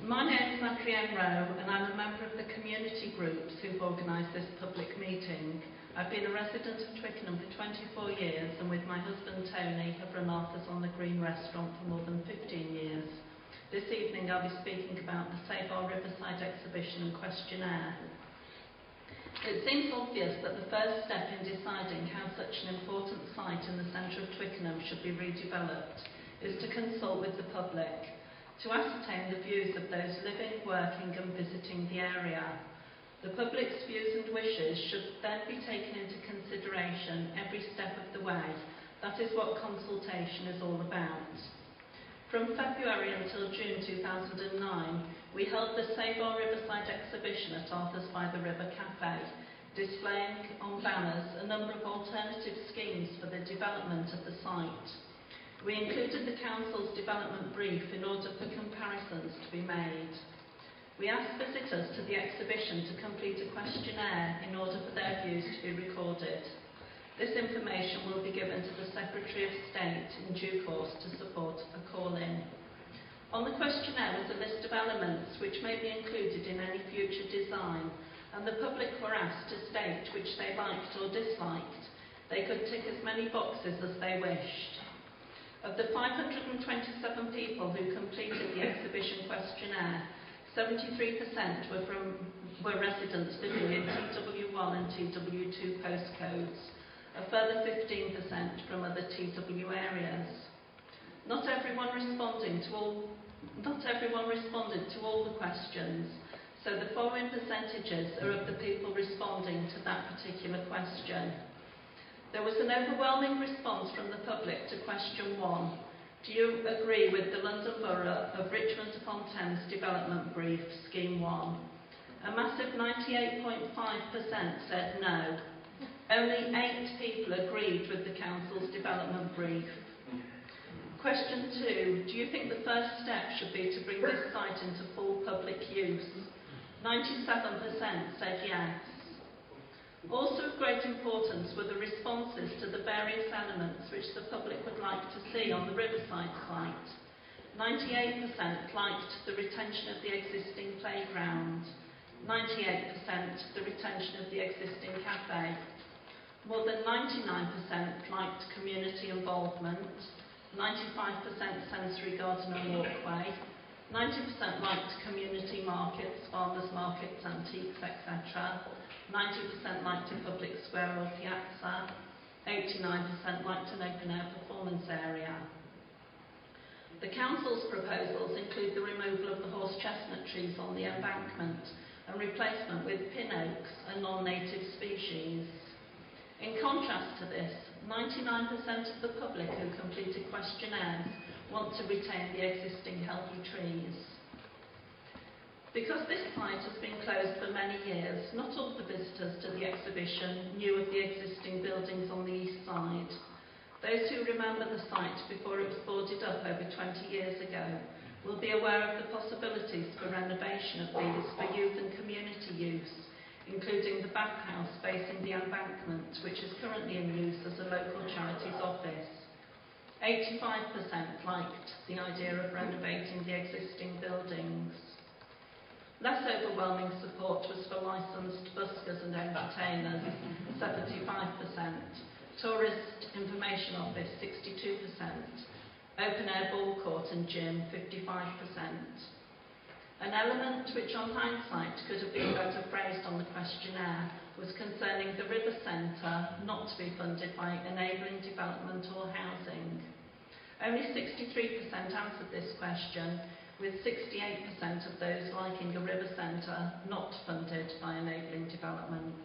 My name is Adrienne Rowe and I'm a member of the community groups who've organised this public meeting. I've been a resident of Twickenham for 24 years and with my husband Tony have run Arthur's on the Green restaurant for more than 15 years. This evening I'll be speaking about the Save Our Riverside exhibition and questionnaire. It seems obvious that the first step in deciding how such an important site in the centre of Twickenham should be redeveloped is to consult with the public, to ascertain the views of those living, working and visiting the area. The public's views and wishes should then be taken into consideration every step of the way. That is what consultation is all about. From February until June 2009, we held the Save Our Riverside exhibition at Arthur's by the River Cafe, displaying on banners a number of alternative schemes for the development of the site. We included the Council's development brief in order for comparisons to be made. We asked visitors to the exhibition to complete a questionnaire in order for their views to be recorded. This information will be given to the Secretary of State in due course to support a call-in. On the questionnaire was a list of elements which may be included in any future design, and the public were asked to state which they liked or disliked. They could tick as many boxes as they wished. Of the 527 people who completed the exhibition questionnaire, 73% were residents living in TW1 and TW2 postcodes, a further 15% from other TW areas. Not everyone responded to all the questions, so the following percentages are of the people responding to that particular question. There was an overwhelming response from the public to question 1. Do you agree with the London Borough of Richmond upon Thames development brief, scheme 1? A massive 98.5% said no. Only 8 people agreed with the Council's development brief. Question 2. Do you think the first step should be to bring this site into full public use? 97% said yes. Also of great importance were the responses to the various elements which the public would like to see on the Riverside site. 98% liked the retention of the existing playground, 98% the retention of the existing cafe. More than 99% liked community involvement, 95% sensory garden and walkway, 90% liked community markets, farmers markets, antiques, etc. 90% liked a public square or piazza, 89% liked an open-air performance area. The Council's proposals include the removal of the horse chestnut trees on the embankment and replacement with pin oaks, a non-native species. In contrast to this, 99% of the public who completed questionnaires want to retain the existing healthy trees. Because this site has been closed for many years, not all of the visitors to the exhibition knew of the existing buildings on the east side. Those who remember the site before it was boarded up over 20 years ago will be aware of the possibilities for renovation of these for youth and community use, including the bathhouse facing the embankment, which is currently in use as a local charities office. 85% liked the idea of renovating the existing buildings. Less overwhelming support was for licensed buskers and entertainers, 75%. Tourist information office, 62%. Open-air ball court and gym, 55%. An element which on hindsight could have been better phrased on the questionnaire was concerning the river centre not to be funded by enabling development or housing. Only 63% answered this question, with 68% of those liking a river centre not funded by enabling development.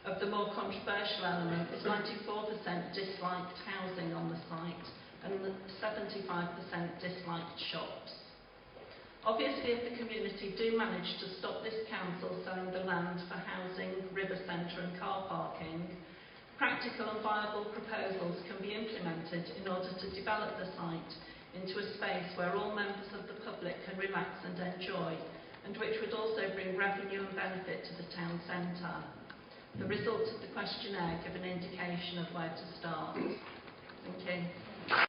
Of the more controversial elements, 94% disliked housing on the site and 75% disliked shops. Obviously, if the community do manage to stop this council selling the land for housing, river centre and car parking, practical and viable proposals can be implemented in order to develop the site into a space where all members of the public can relax and enjoy, and which would also bring revenue and benefit to the town centre. The results of the questionnaire give an indication of where to start. Thank you.